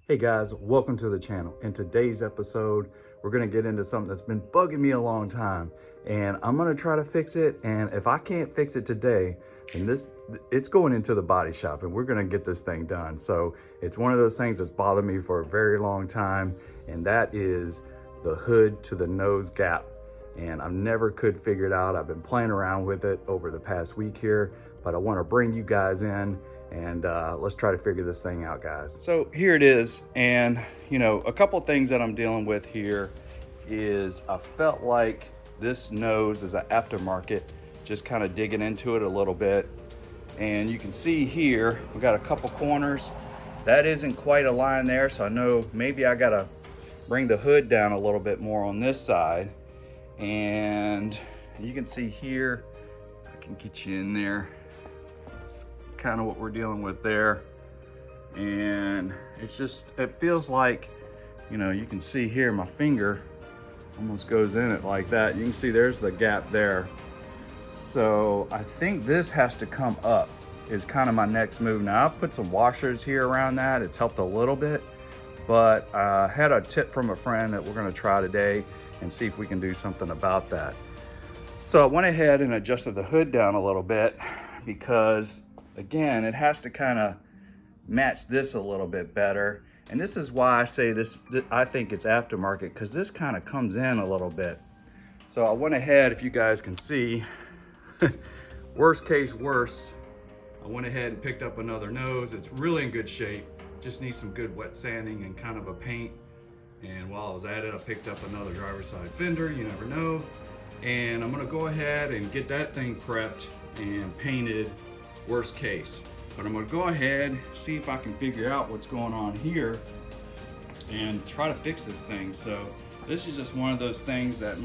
Hey guys, welcome to the channel. In today's episode, we're gonna get into something that's been bugging me a long time, and I'm gonna try to fix it. And if I can't fix it today, then it's going into the body shop and we're gonna get this thing done. So it's one of those things that's bothered me for a very long time, and that is the hood to the nose gap. And I've never could figure it out. I've been playing around with it over the past week here, but I wanna bring you guys in and let's try to figure this thing out, guys. So here it is, and a couple things that I'm dealing with here is I felt like this nose is an aftermarket, just kind of digging into it a little bit, and you can see here we got a couple corners that isn't quite aligned there, so I know maybe I gotta bring the hood down a little bit more on this side. And you can see here, I can get you in there, it's kind of what we're dealing with there. And it feels like, you can see here my finger almost goes in it like that. You can see there's the gap there. So I think this has to come up is kind of my next move. Now I've put some washers here around that. It's helped a little bit, but I had a tip from a friend that we're gonna try today and see if we can do something about that. So I went ahead and adjusted the hood down a little bit because again, it has to kind of match this a little bit better. And this is why I say this I think it's aftermarket, because this kind of comes in a little bit. So I went ahead, if you guys can see, worst case worse, I went ahead and picked up another nose. It's really in good shape. Just needs some good wet sanding and kind of a paint. And while I was at it, I picked up another driver's side fender, you never know. And I'm gonna go ahead and get that thing prepped and painted, worst case. But I'm gonna go ahead, see if I can figure out what's going on here and try to fix this thing. So this is just one of those things that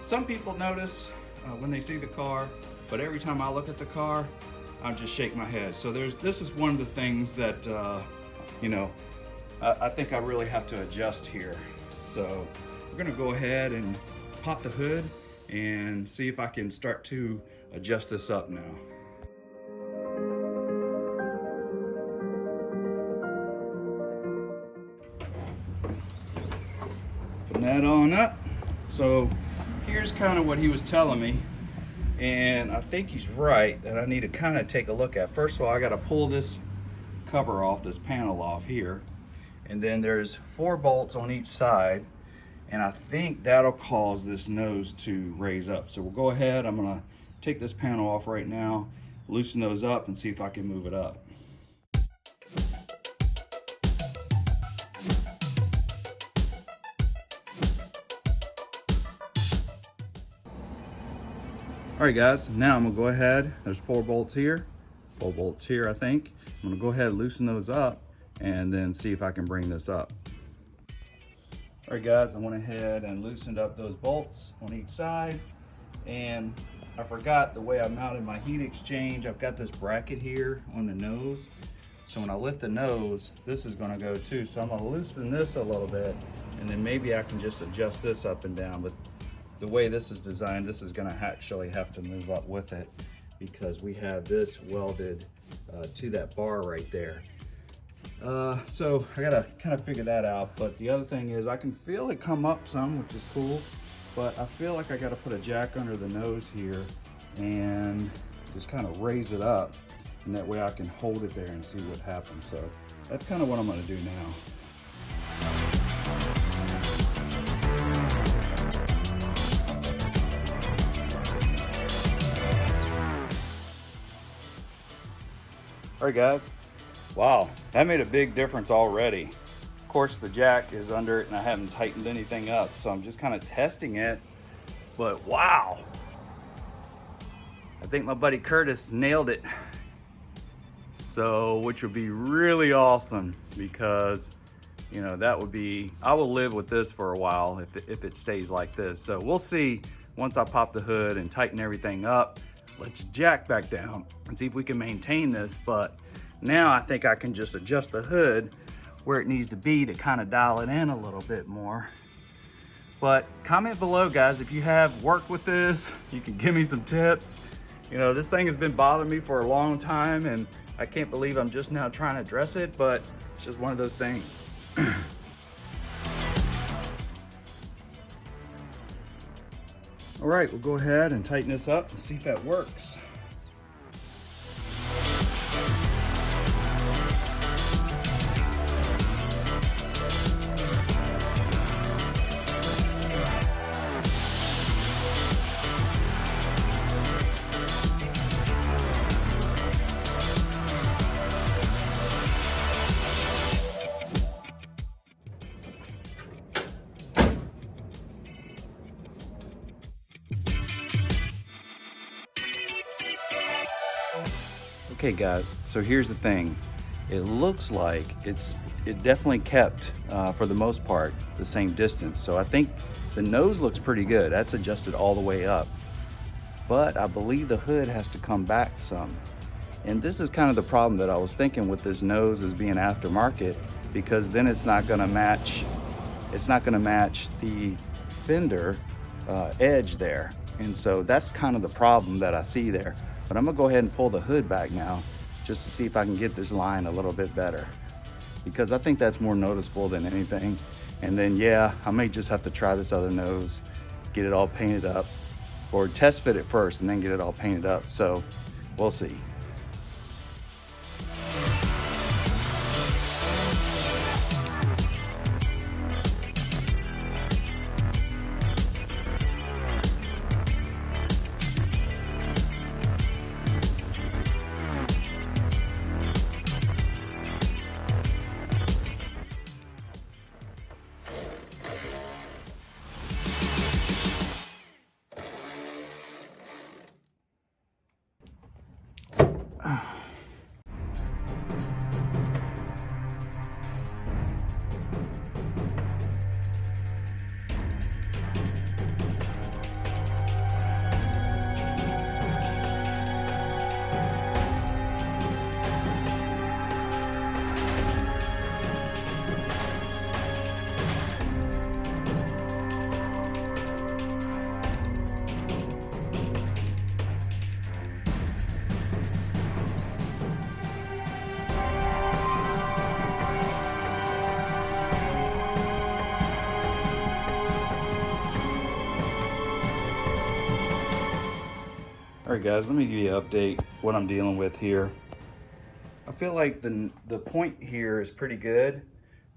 some people notice when they see the car, but every time I look at the car, I just shake my head. So this is one of the things that, I think I really have to adjust here. So we're gonna go ahead and pop the hood and see if I can start to adjust this up now. Putting that on up. So here's kind of what he was telling me, and I think he's right that I need to kind of take a look at. First of all, I got to pull this cover off, this panel off here, and then there's 4 bolts on each side, and I think that'll cause this nose to raise up. So we'll go ahead, I'm gonna take this panel off right now, loosen those up and see if I can move it up. All right guys, now I'm gonna go ahead, there's 4 bolts here, 4 bolts here I think. I'm gonna go ahead and loosen those up and then see if I can bring this up. All right guys, I went ahead and loosened up those bolts on each side, and I forgot the way I mounted my heat exchange. I've got this bracket here on the nose. So when I lift the nose, this is gonna go too. So I'm gonna loosen this a little bit, and then maybe I can just adjust this up and down. But the way this is designed, this is gonna actually have to move up with it because we have this welded to that bar right there. So I gotta kind of figure that out. But the other thing is I can feel it come up some, which is cool, but I feel like I gotta put a jack under the nose here and just kind of raise it up, and that way I can hold it there and see what happens. So that's kind of what I'm gonna do now. All right guys, wow, that made a big difference already. Of course the jack is under it and I haven't tightened anything up, so I'm just kind of testing it, but wow. I think my buddy Curtis nailed it. So, which would be really awesome because, that would be, I will live with this for a while if it stays like this. So we'll see once I pop the hood and tighten everything up. Let's jack back down and see if we can maintain this. But now I think I can just adjust the hood where it needs to be to kind of dial it in a little bit more. But comment below, guys, if you have worked with this, you can give me some tips. This thing has been bothering me for a long time, and I can't believe I'm just now trying to address it, but it's just one of those things. All right, we'll go ahead and tighten this up and see if that works. Okay guys, so here's the thing. It looks like it definitely kept, for the most part, the same distance. So I think the nose looks pretty good. That's adjusted all the way up. But I believe the hood has to come back some. And this is kind of the problem that I was thinking with this nose as being aftermarket, because then it's not gonna match the fender edge there. And so that's kind of the problem that I see there. But I'm gonna go ahead and pull the hood back now just to see if I can get this line a little bit better, because I think that's more noticeable than anything. And then yeah, I may just have to try this other nose, get it all painted up, or test fit it first and then get it all painted up. So we'll see. All right guys, let me give you an update what I'm dealing with here. I feel like the point here is pretty good,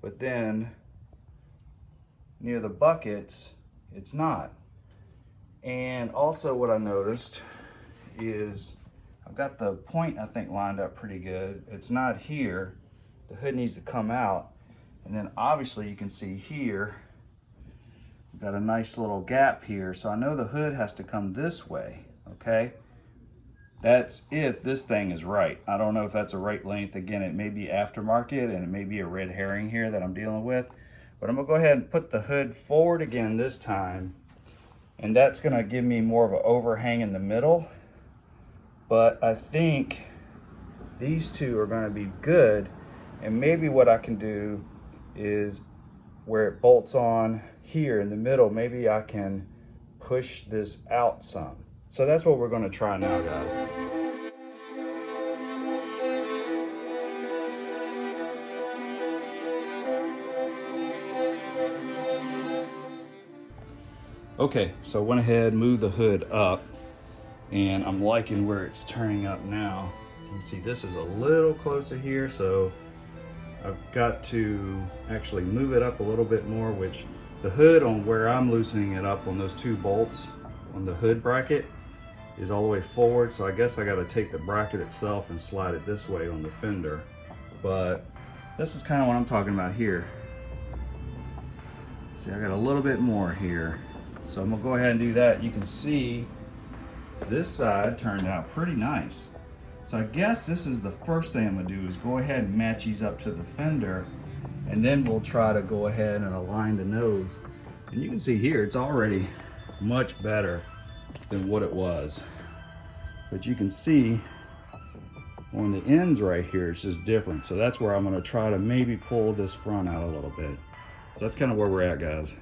but then near the buckets, it's not. And also what I noticed is I've got the point, I think, lined up pretty good. It's not here. The hood needs to come out. And then obviously you can see here, we've got a nice little gap here. So I know the hood has to come this way, okay? That's if this thing is right. I don't know if that's a right length. Again, it may be aftermarket and it may be a red herring here that I'm dealing with. But I'm gonna go ahead and put the hood forward again this time. And that's gonna give me more of an overhang in the middle. But I think these two are gonna be good. And maybe what I can do is where it bolts on here in the middle, maybe I can push this out some. So that's what we're gonna try now, guys. Okay, so I went ahead, moved the hood up, and I'm liking where it's turning up now. So you can see this is a little closer here, so I've got to actually move it up a little bit more, which the hood on where I'm loosening it up on those two bolts on the hood bracket is all the way forward. So I guess I got to take the bracket itself and slide it this way on the fender. But this is kind of what I'm talking about here. See, I got a little bit more here. So I'm gonna go ahead and do that. You can see this side turned out pretty nice. So I guess this is the first thing I'm gonna do is go ahead and match these up to the fender, and then we'll try to go ahead and align the nose. And you can see here, it's already much better than what it was. But you can see on the ends right here, it's just different. So that's where I'm gonna try to maybe pull this front out a little bit. So that's kind of where we're at, guys.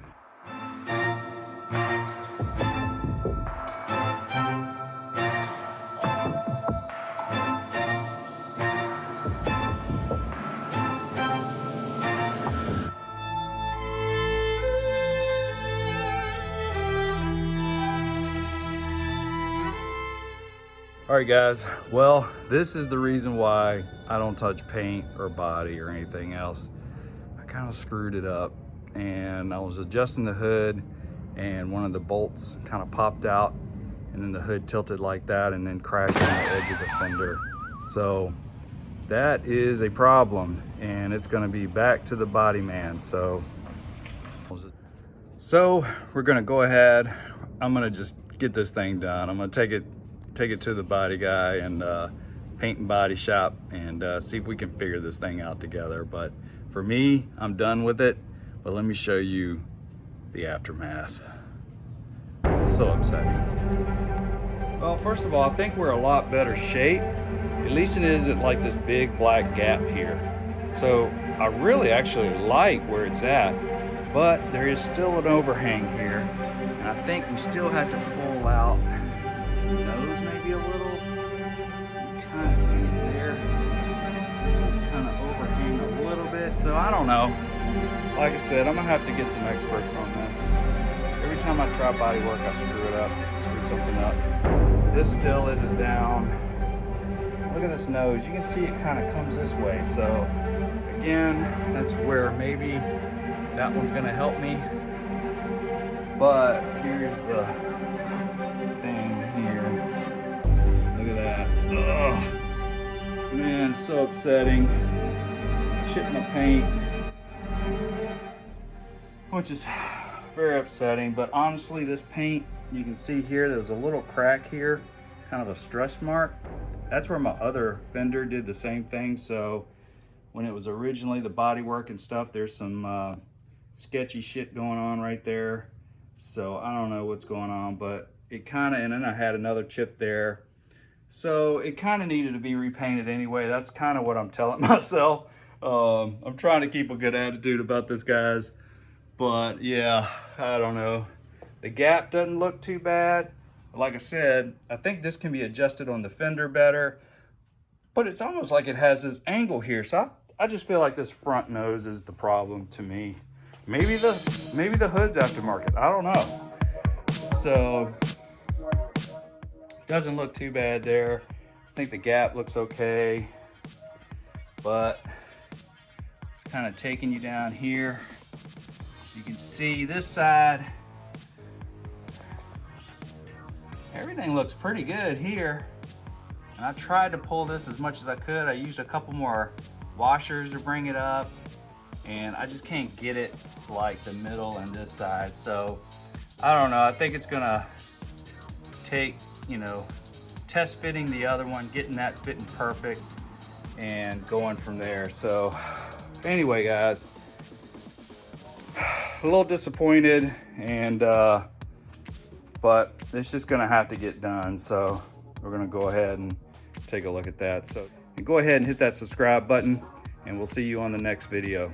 All right, guys. Well, this is the reason why I don't touch paint or body or anything else. I kind of screwed it up, and I was adjusting the hood, and one of the bolts kind of popped out, and then the hood tilted like that and then crashed on the edge of the fender. So that is a problem, and it's going to be back to the body man. So we're going to go ahead. I'm going to just get this thing done. I'm going to take it to the body guy and paint and body shop and see if we can figure this thing out together. But for me, I'm done with it. But let me show you the aftermath. It's so upsetting. Well, first of all, I think we're a lot better shape. At least it isn't like this big black gap here. So I really actually like where it's at, but there is still an overhang here. And I think we still have to pull out the nose maybe a little. You kind of see it there. It's kind of overhang a little bit. So I don't know. Like I said, I'm gonna have to get some experts on this. Every time I try body work, I screw it up, screw something up. This still isn't down. Look at this nose. You can see it kind of comes this way. So again, that's where maybe that one's gonna help me. But here's the thing here. Look at that. Ugh. Man, so upsetting. Chipped my paint, which is very upsetting. But honestly, this paint, you can see here, there's a little crack here, kind of a stress mark. That's where my other fender did the same thing. So when it was originally the body work and stuff, there's some sketchy shit going on right there. So I don't know what's going on, but it kind of, and then I had another chip there. So it kind of needed to be repainted anyway. That's kind of what I'm telling myself. I'm trying to keep a good attitude about this, guys. But yeah, I don't know. The gap doesn't look too bad. Like I said, I think this can be adjusted on the fender better, but it's almost like it has this angle here. So I just feel like this front nose is the problem to me. Maybe the hood's aftermarket, I don't know. So doesn't look too bad there. I think the gap looks okay, but it's kind of taking you down here. You can see this side. Everything looks pretty good here. And I tried to pull this as much as I could. I used a couple more washers to bring it up, and I just can't get it like the middle and this side. So I don't know. I think it's gonna take, test fitting the other one, getting that fitting perfect, and going from there. So anyway, guys, a little disappointed, and but it's just gonna have to get done. So we're gonna go ahead and take a look at that. So go ahead and hit that subscribe button, and we'll see you on the next video.